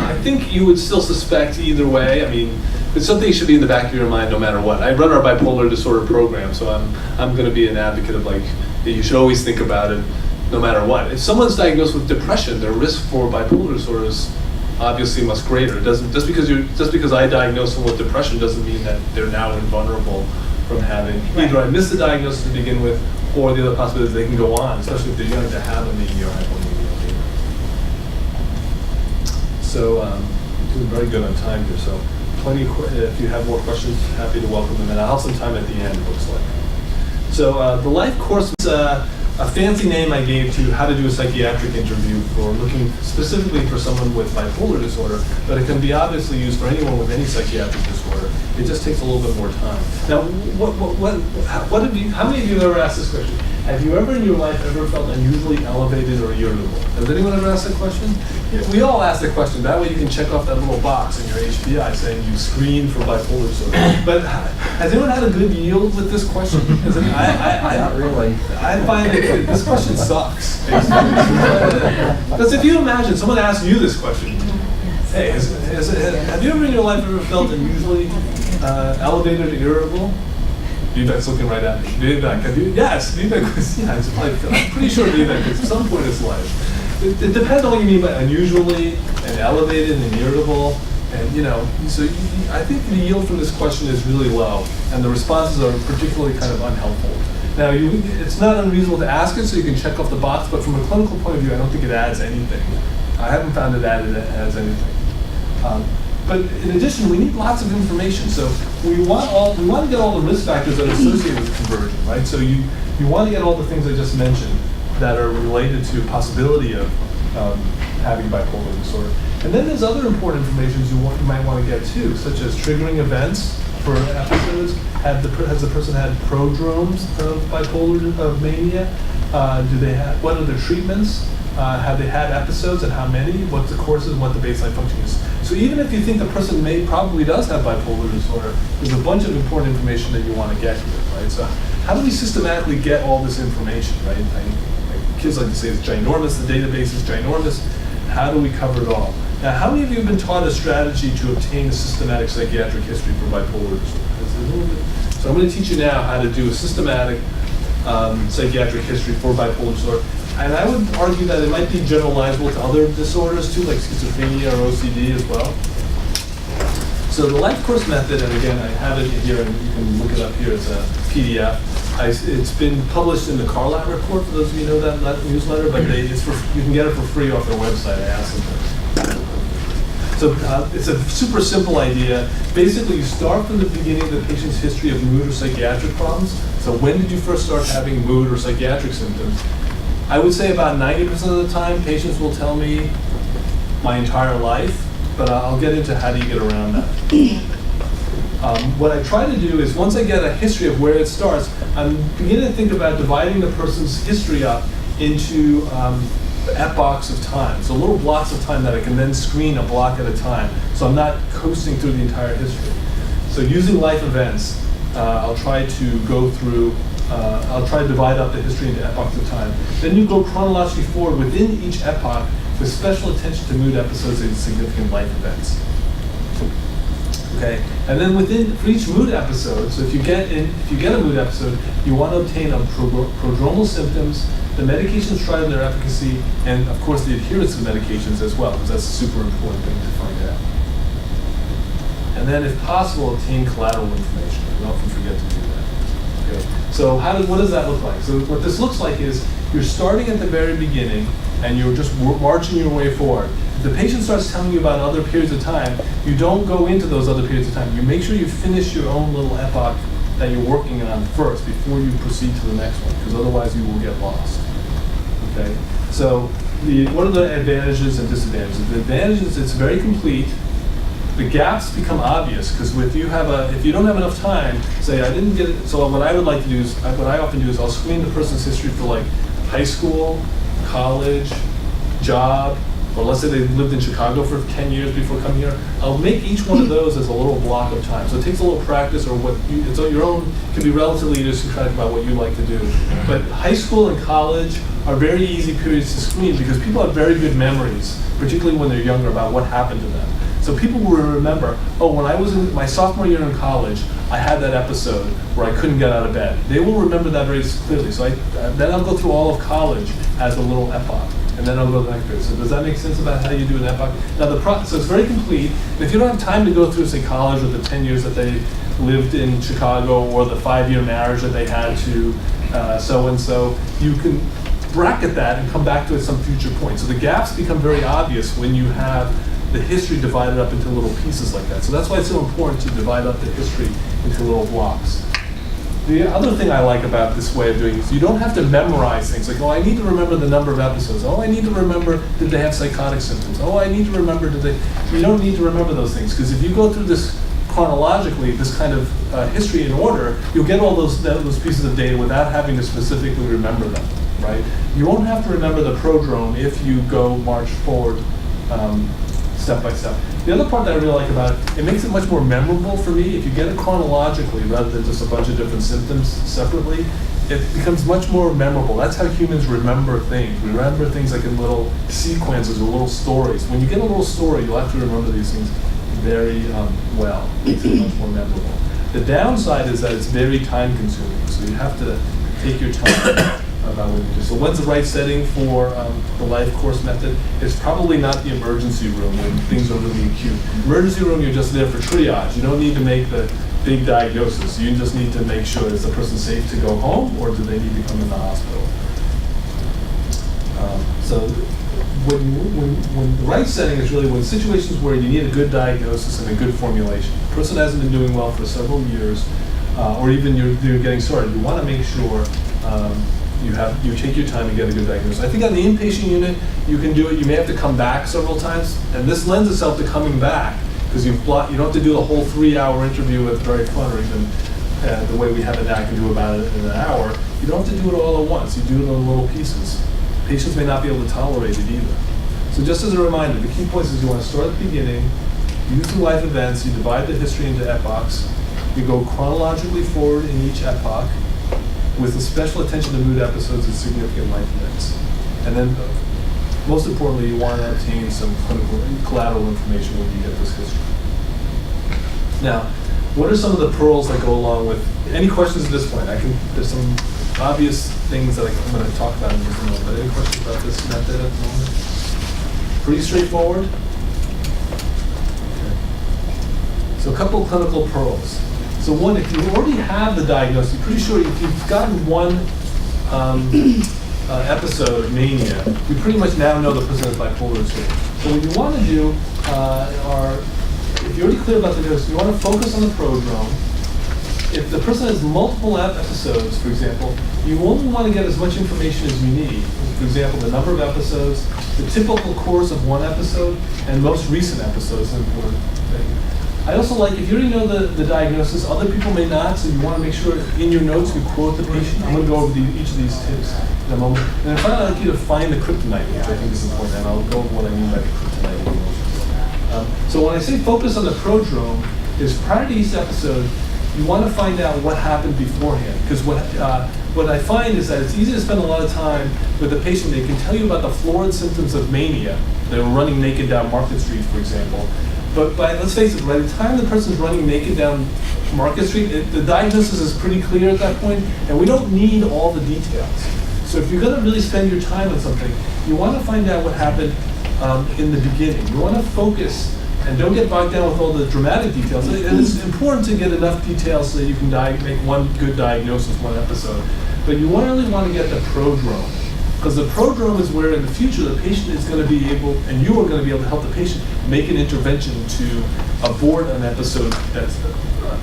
I think you would still suspect either way. I mean, it's something that should be in the back of your mind no matter what. I run our bipolar disorder program, so I'm going to be an advocate of like, you should always think about it no matter what. If someone's diagnosed with depression, their risk for bipolar disorder is obviously much greater. It doesn't just because I diagnose them with depression doesn't mean that they're now invulnerable from having either I missed the diagnosis to begin with, or the other possibility is they can go on, especially if they're young, to have a mania or hypomania later. So doing very good on time here. So plenty of if you have more questions, happy to welcome them. And I'll have some time at the end, it looks like. So the life course is a fancy name I gave to how to do a psychiatric interview for looking specifically for someone with bipolar disorder, but it can be obviously used for anyone with any psychiatric disorder. It just takes a little bit more time. Now, how many of you have ever asked this question? Have you ever in your life ever felt unusually elevated or irritable? Has anyone ever asked that question? Yeah, we all ask that question. That way you can check off that little box in your HBI saying you screened for bipolar disorder. But has anyone had a good yield with this question? Not really. I find that this question sucks. Because if you imagine someone asks you this question, hey, have you ever in your life ever felt unusually elevated or irritable? Vivek's looking right at me. Vivek, have you? Yes, Vivek was, yeah, I'm pretty sure Vivek is at some point in his life. It depends on what you mean by unusually and elevated and irritable. And, so I think the yield from this question is really low, and the responses are particularly kind of unhelpful. Now, it's not unreasonable to ask it so you can check off the box, but from a clinical point of view, I don't think it adds anything. I haven't found it adds anything. But in addition, we need lots of information. So we want to get all the risk factors that are associated with conversion, right? So you want to get all the things I just mentioned that are related to possibility of having bipolar disorder. And then there's other important information you might want to get too, such as triggering events for episodes. Has the person had prodromes of bipolar mania? What are the treatments? Have they had episodes and how many? What the courses and what the baseline function is. So even if you think the person probably does have bipolar disorder, there's a bunch of important information that you want to get here, right? So how do we systematically get all this information, right? Kids like to say it's ginormous, the database is ginormous. How do we cover it all? Now, how many of you have been taught a strategy to obtain a systematic psychiatric history for bipolar disorder? So I'm going to teach you now how to do a systematic psychiatric history for bipolar disorder. And I would argue that it might be generalizable to other disorders too, like schizophrenia or OCD as well. So the life course method, and again, I have it here, and you can look it up here. It's a PDF. It's been published in the Carlat report, for those of you who know that newsletter, but you can get it for free off their website. I asked them to. So it's a super simple idea. Basically, you start from the beginning of the patient's history of mood or psychiatric problems. So when did you first start having mood or psychiatric symptoms? I would say about 90% of the time, patients will tell me my entire life, but I'll get into how do you get around that. What I try to do is, once I get a history of where it starts, I'm beginning to think about dividing the person's history up into epochs of time. So little blocks of time that I can then screen a block at a time. So I'm not coasting through the entire history. So using life events, I'll try to go through, I'll try to divide up the history into epochs of time. Then you go chronologically forward within each epoch with special attention to mood episodes and significant life events. Okay, and then for each mood episode, so if you get a mood episode, you want to obtain prodromal symptoms, the medications tried and their efficacy, and of course the adherence to medications as well, because that's a super important thing to find out. And then, if possible, obtain collateral information. We often forget to do that. Okay, so what does that look like? So what this looks like is you're starting at the very beginning, and you're just marching your way forward. If the patient starts telling you about other periods of time, you don't go into those other periods of time. You make sure you finish your own little epoch that you're working on first before you proceed to the next one, because otherwise you will get lost. Okay, so what are the advantages and disadvantages? The advantages, it's very complete. The gaps become obvious, because if you don't have enough time, say I didn't get it. So what I would like to do is, what I often do is I'll screen the person's history for like high school, college, job, or let's say they lived in Chicago for 10 years before coming here. I'll make each one of those as a little block of time. So it takes a little practice, or it's your own, can be relatively idiosyncratic about what you like to do. But high school and college are very easy periods to screen because people have very good memories, particularly when they're younger, about what happened to them. So people will remember, oh, when I was in my sophomore year in college, I had that episode where I couldn't get out of bed. They will remember that very clearly. So then I'll go through all of college as a little epoch, and then I'll go to the next period. So does that make sense about how you do an epoch? Now so it's very complete. If you don't have time to go through, say, college or the 10 years that they lived in Chicago, or the 5-year marriage that they had to so-and-so, you can bracket that and come back to it at some future point. So the gaps become very obvious when you have the history divided up into little pieces like that. So that's why it's so important to divide up the history into little blocks. The other thing I like about this way of doing it is you don't have to memorize things. Like, oh, I need to remember the number of episodes. Oh, I need to remember, did they have psychotic symptoms? Oh, I need to remember, you don't need to remember those things. Because if you go through this chronologically, this kind of history in order, you'll get all those pieces of data without having to specifically remember them, right? You won't have to remember the prodrome if you go march forward step by step. The other part that I really like about it, it makes it much more memorable for me. If you get it chronologically rather than just a bunch of different symptoms separately, it becomes much more memorable. That's how humans remember things. We remember things like in little sequences or little stories. When you get a little story, you'll have to remember these things very well. It makes it much more memorable. The downside is that it's very time consuming, so you have to take your time about what you do. So when's the right setting for the life course method? It's probably not the emergency room when things are really acute. Emergency room, you're just there for triage. You don't need to make the big diagnosis. You just need to make sure, is the person safe to go home, or do they need to come in the hospital? So when the right setting is really when situations where you need a good diagnosis and a good formulation. The person hasn't been doing well for several years, or even you're getting started. You want to make sure you take your time and get a good diagnosis. I think on the inpatient unit, you can do it. You may have to come back several times, and this lends itself to coming back because you don't have to do the whole 3-hour interview with very fun, or even the way we have it now, I can do about it in an hour. You don't have to do it all at once. You do it in little pieces. Patients may not be able to tolerate it either. So just as a reminder, the key points is you want to start at the beginning, use the life events, you divide the history into epochs, you go chronologically forward in each epoch, with a special attention to mood episodes and significant life events. And then, most importantly, you want to obtain some clinical collateral information when you get this history. Now, what are some of the pearls that go along with, any questions at this point? There's some obvious things that I'm going to talk about in just a moment, but any questions about this method at the moment? Pretty straightforward? Okay. So a couple clinical pearls. So one, if you already have the diagnosis, you're pretty sure if you've gotten one episode of mania, you pretty much now know the person has bipolar disorder. So what you want to do if you're already clear about the diagnosis, you want to focus on the prodrome. If the person has multiple episodes, for example, you only want to get as much information as you need. For example, the number of episodes, the typical course of one episode, and most recent episodes is an important thing. I also like, if you already know the diagnosis, other people may not, so you want to make sure in your notes you quote the patient. I'm going to go over each of these tips in a moment. And then finally, I'd like you to find the kryptonite, which I think is important, and I'll go over what I mean by the kryptonite. So when I say focus on the prodrome, is prior to each episode, you want to find out what happened beforehand. Because what I find is that it's easy to spend a lot of time with the patient. They can tell you about the florid symptoms of mania. They were running naked down Market Street, for example. But let's face it, by the time the person's running naked down Market Street, the diagnosis is pretty clear at that point, and we don't need all the details. So if you're going to really spend your time on something, you want to find out what happened in the beginning. You want to focus and don't get bogged down with all the dramatic details. And it's important to get enough details so that you can make one good diagnosis, one episode. But you really want to get the prodrome. Because the prodrome is where in the future the patient is going to be able, and you are going to be able to help the patient make an intervention to abort an episode that's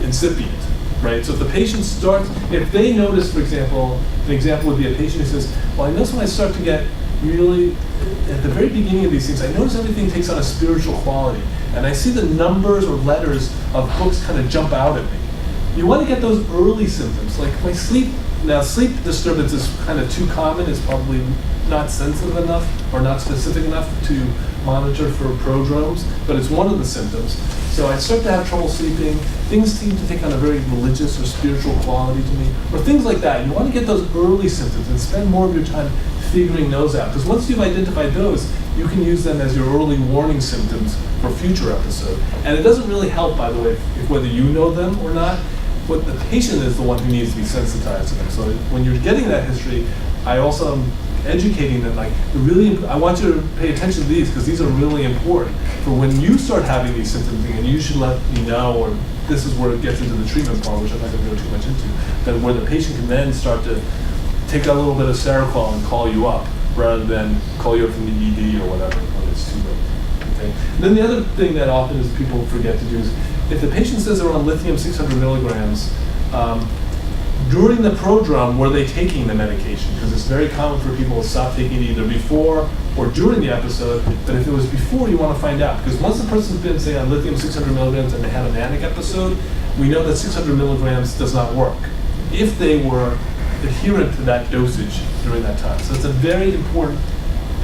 incipient, right? So if the patient starts, if they notice, for example, an example would be a patient who says, well, I notice when I start to get really, at the very beginning of these things, I notice everything takes on a spiritual quality. And I see the numbers or letters of books kind of jump out at me. You want to get those early symptoms, like my sleep. Now, sleep disturbance is kind of too common. It's probably not sensitive enough or not specific enough to monitor for prodromes, but it's one of the symptoms. So I start to have trouble sleeping. Things seem to take on a very religious or spiritual quality to me, or things like that. You want to get those early symptoms and spend more of your time figuring those out. Because once you've identified those, you can use them as your early warning symptoms for future episodes. And it doesn't really help, by the way, if whether you know them or not. What the patient is the one who needs to be sensitized to them. So when you're getting that history, I also am educating them, like, I want you to pay attention to these because these are really important for when you start having these symptoms, and you should let me know, or this is where it gets into the treatment part, which I'm not going to go too much into, but where the patient can then start to take a little bit of Seroquel and call you up rather than call you up from the ED or whatever when it's too late. Okay? And then the other thing that often is people forget to do is, if the patient says they're on lithium 600 milligrams, during the prodrome, were they taking the medication? Because it's very common for people to stop taking it either before or during the episode, but if it was before, you want to find out. Because once the person's been, say, on lithium 600 milligrams and they had a manic episode, we know that 600 milligrams does not work if they were adherent to that dosage during that time. So it's a very important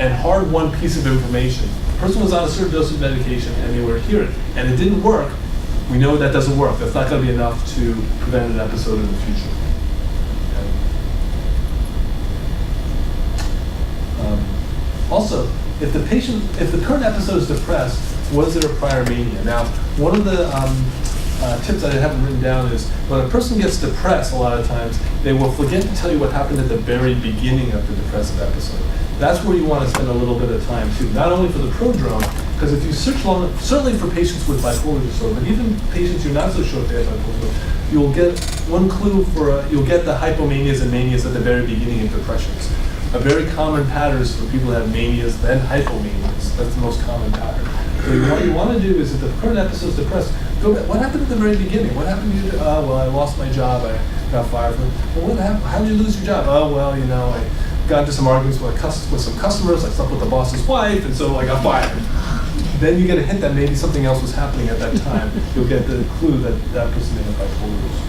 and hard-won piece of information. The person was on a certain dose of medication and they were adherent, and it didn't work. We know that doesn't work. That's not going to be enough to prevent an episode in the future. Okay. Also, if the current episode is depressed, was there a prior mania? Now, one of the tips that I haven't written down is when a person gets depressed, a lot of times they will forget to tell you what happened at the very beginning of the depressive episode. That's where you want to spend a little bit of time too, not only for the prodrome, because if you search long, certainly for patients with bipolar disorder, but even patients you're not so sure if they have bipolar disorder, you'll get one clue you'll get the hypomanias and manias at the very beginning of depressions. A very common pattern is for people who have manias, then hypomanias. That's the most common pattern. So what you want to do is, if the current episode is depressed, go back. What happened at the very beginning? What happened to you? Well, I lost my job. I got fired from it. Well, what happened? How did you lose your job? Oh, well, I got into some arguments with some customers. I slept with the boss's wife, and so I got fired. Then you get a hint that maybe something else was happening at that time. You'll get the clue that that person may have bipolar disorder.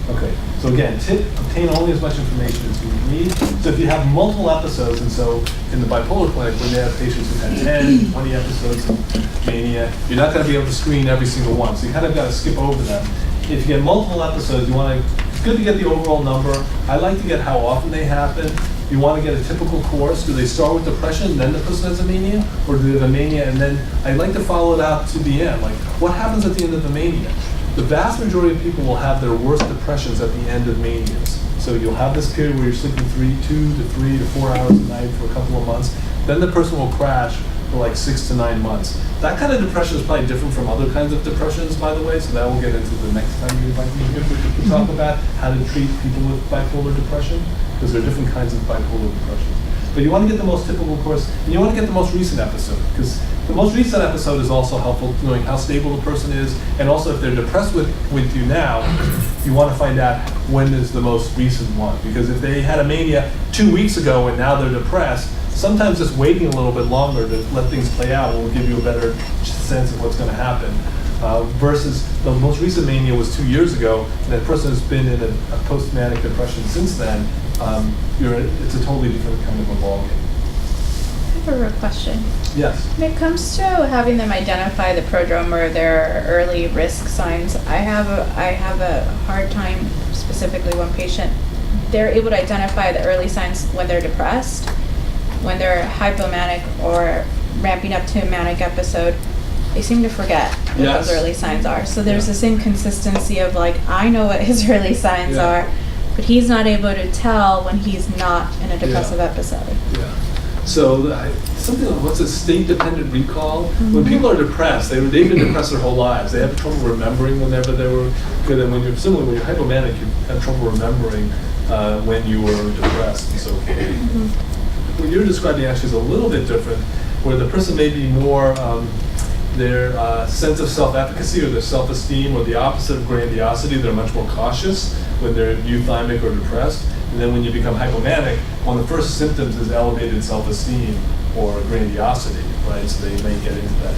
Okay, so again, obtain only as much information as you need. So if you have multiple episodes, and so in the bipolar clinic, when they have patients who've had 10, 20 episodes of mania, you're not going to be able to screen every single one. So you kind of got to skip over them. If you get multiple episodes, it's good to get the overall number. I like to get how often they happen. You want to get a typical course. Do they start with depression, then the person has a mania? Or do they have a mania, and then I like to follow it out to the end. Like, what happens at the end of the mania? The vast majority of people will have their worst depressions at the end of manias. So you'll have this period where you're sleeping 2 to 3 to 4 hours a night for a couple of months. Then the person will crash for like 6 to 9 months. That kind of depression is probably different from other kinds of depressions, by the way, so that we'll get into the next time you invite me here. We can talk about how to treat people with bipolar depression, because there are different kinds of bipolar depression. But you want to get the most typical course, and you want to get the most recent episode, because the most recent episode is also helpful to knowing how stable the person is, and also if they're depressed with you now, you want to find out when is the most recent one. Because if they had a mania 2 weeks ago and now they're depressed, sometimes just waiting a little bit longer to let things play out will give you a better sense of what's going to happen. Versus the most recent mania was 2 years ago, and that person has been in a post-manic depression since then, it's a totally different kind of a ballgame. I have a question. Yes. When it comes to having them identify the prodrome or their early risk signs, I have a hard time, specifically one patient, they're able to identify the early signs when they're depressed, when they're hypomanic or ramping up to a manic episode. They seem to forget what those early signs are. So there's this inconsistency of like, I know what his early signs are, but he's not able to tell when he's not in a depressive episode. Yeah. So what's a state-dependent recall? When people are depressed, they've been depressed their whole lives. They have trouble remembering whenever they were good. And when you're hypomanic, you have trouble remembering when you were depressed and so forth. What you're describing actually is a little bit different, where the person may be more their sense of self-efficacy or their self-esteem, or the opposite of grandiosity. They're much more cautious when they're euthymic or depressed. And then when you become hypomanic, one of the first symptoms is elevated self-esteem or grandiosity, right? So they may get into that.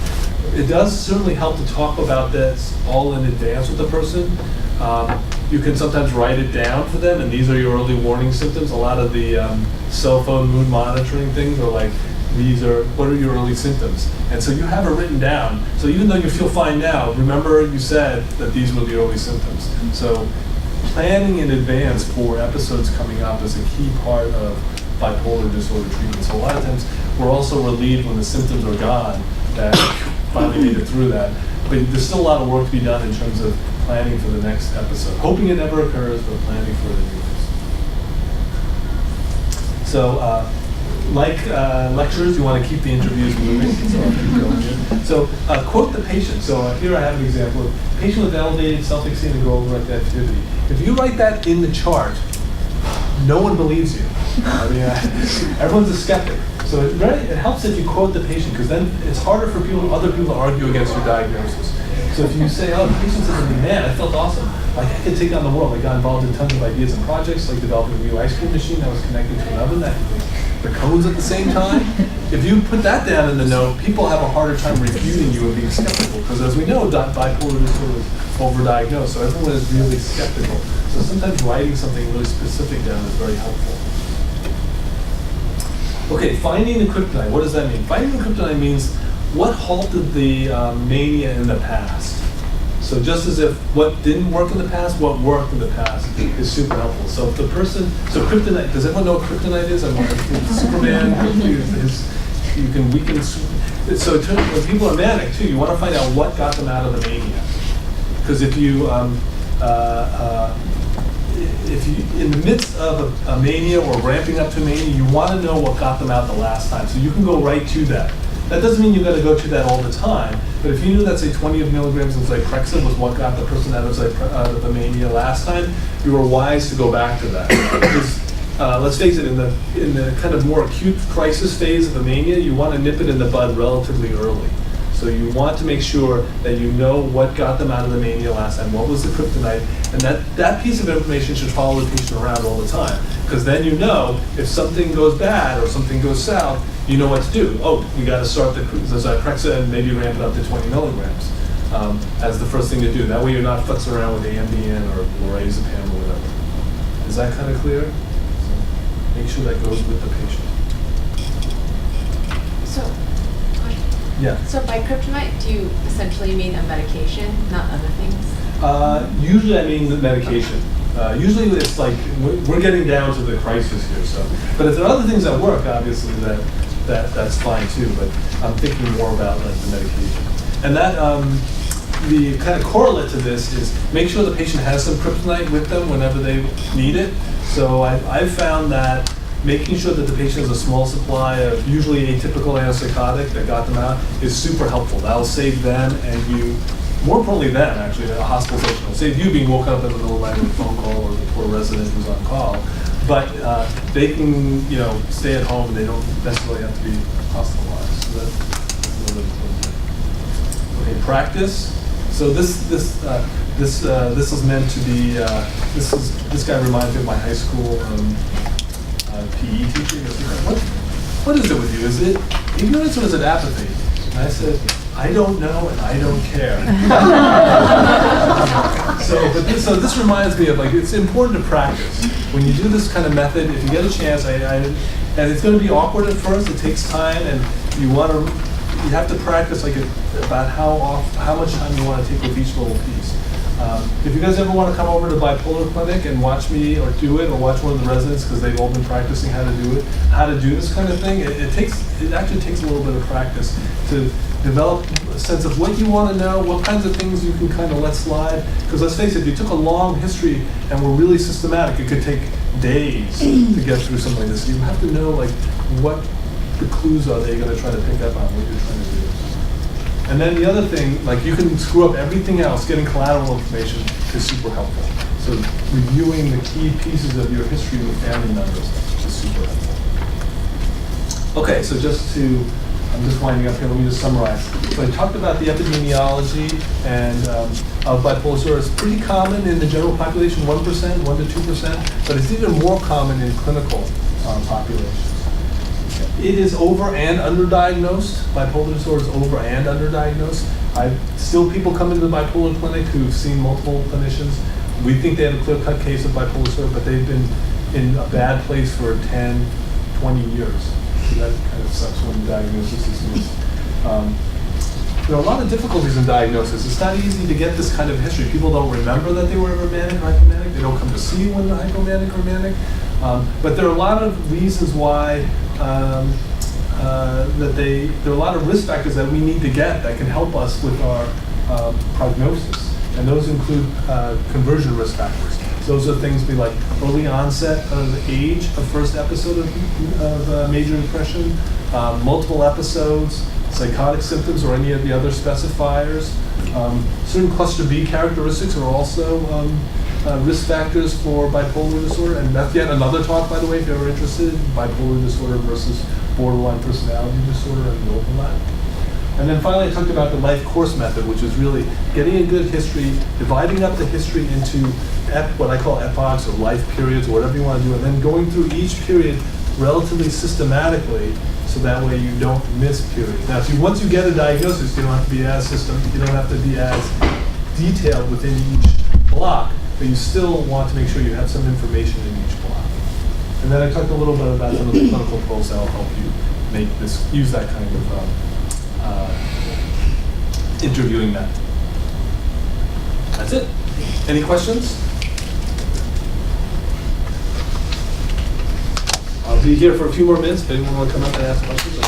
It does certainly help to talk about this all in advance with the person. You can sometimes write it down for them, and these are your early warning symptoms. A lot of the cell phone mood monitoring things are like, what are your early symptoms? And so you have it written down. So even though you feel fine now, remember you said that these were the early symptoms. So planning in advance for episodes coming up is a key part of bipolar disorder treatment. So a lot of times we're also relieved when the symptoms are gone that finally made it through that. But there's still a lot of work to be done in terms of planning for the next episode. Hoping it never occurs, but planning for it anyways. So like lectures, you want to keep the interviews moving. So I'll keep going here. So quote the patient. So here I have an example of patient with elevated self-esteem and goal-directed activity. If you write that in the chart, no one believes you. I mean, everyone's a skeptic. So it helps if you quote the patient, because then it's harder for other people to argue against your diagnosis. So if you say, oh, the patient says to me, man, I felt awesome. Like I could take on the world. I got involved in tons of ideas and projects, like developing a new ice cream machine that was connected to an oven. I could make the cones at the same time. If you put that down in the note, people have a harder time refuting you and being skeptical, because as we know, bipolar disorder is overdiagnosed, so everyone is really skeptical. So sometimes writing something really specific down is very helpful. Okay, finding the kryptonite. What does that mean? Finding the kryptonite means what halted the mania in the past. So just as if what didn't work in the past, what worked in the past is super helpful. So if the person, kryptonite, does everyone know what kryptonite is? Superman, you can weaken. So when people are manic too, you want to find out what got them out of the mania. Because if you in the midst of a mania or ramping up to a mania, you want to know what got them out the last time. So you can go right to that. That doesn't mean you've got to go to that all the time, but if you knew that, say, 20 milligrams of Zyprexa was what got the person out of the mania last time, you were wise to go back to that. Because let's face it, in the kind of more acute crisis phase of the mania, you want to nip it in the bud relatively early. So you want to make sure that you know what got them out of the mania last time, what was the kryptonite, and that piece of information should follow the patient around all the time. Because then you know if something goes bad or something goes south, you know what to do. Oh, we got to start the Zyprexa and maybe ramp it up to 20 milligrams as the first thing to do. That way you're not futzing around with Ambien or lorazepam or whatever. Is that kind of clear? So make sure that goes with the patient. So, yeah. So by kryptonite, do you essentially mean a medication, not other things? Usually I mean the medication. Usually it's like, we're getting down to the crisis here, so. But if there are other things that work, obviously that's fine too, but I'm thinking more about like the medication. And that, the kind of correlate to this is make sure the patient has some kryptonite with them whenever they need it. So I've found that making sure that the patient has a small supply of usually atypical antipsychotic that got them out is super helpful. That'll save them and you, more importantly them actually, a hospitalization. It'll save you being woken up in the middle of the night with a phone call or the poor resident who's on call. But they can, stay at home and they don't necessarily have to be hospitalized. So that's another important thing. Okay, practice. So this is meant to be. This guy reminds me of my high school PE teacher. He goes, what is it with you? Is it ignorance or is it apathy? And I said, I don't know and I don't care. So this reminds me of it's important to practice. When you do this kind of method, if you get a chance, and it's going to be awkward at first, it takes time, and you have to practice about how much time you want to take with each little piece. If you guys ever want to come over to Bipolar Clinic and watch me or do it, or watch one of the residents because they've all been practicing how to do this kind of thing, it actually takes a little bit of practice to develop a sense of what you want to know, what kinds of things you can kind of let slide. Because let's face it, if you took a long history and were really systematic, it could take days to get through something like this. You have to know what the clues are that you're going to try to pick up on what you're trying to do. And then the other thing, you can screw up everything else. Getting collateral information is super helpful. So reviewing the key pieces of your history with family members is super helpful. Okay, so I'm just winding up here. Let me just summarize. So I talked about the epidemiology of bipolar disorder. It's pretty common in the general population, 1%, 1 to 2%, but it's even more common in clinical populations. It is over and underdiagnosed. Bipolar disorder is over and underdiagnosed. Still people come into the bipolar clinic who've seen multiple clinicians. We think they have a clear-cut case of bipolar disorder, but they've been in a bad place for 10, 20 years. So that kind of sucks when diagnosis is missed. There are a lot of difficulties in diagnosis. It's not easy to get this kind of history. People don't remember that they were ever manic or hypomanic. They don't come to see you when they're hypomanic or manic. But there are a lot of reasons why there are a lot of risk factors that we need to get that can help us with our prognosis. And those include conversion risk factors. Those are things like early onset of age of first episode of major depression, multiple episodes, psychotic symptoms, or any of the other specifiers. Certain cluster B characteristics are also risk factors for bipolar disorder, and that's yet another talk, by the way, if you're ever interested, bipolar disorder versus borderline personality disorder and the overlap. And then finally, I talked about the life course method, which is really getting a good history, dividing up the history into what I call epochs or life periods or whatever you want to do, and then going through each period relatively systematically, so that way you don't miss periods. Now, once you get a diagnosis, you don't have to be as detailed within each block, but you still want to make sure you have some information in each block. And then I talked a little bit about some of the clinical tools that will help you use that kind of interviewing method. That's it. Any questions? I'll be here for a few more minutes if anyone want to come up and ask questions.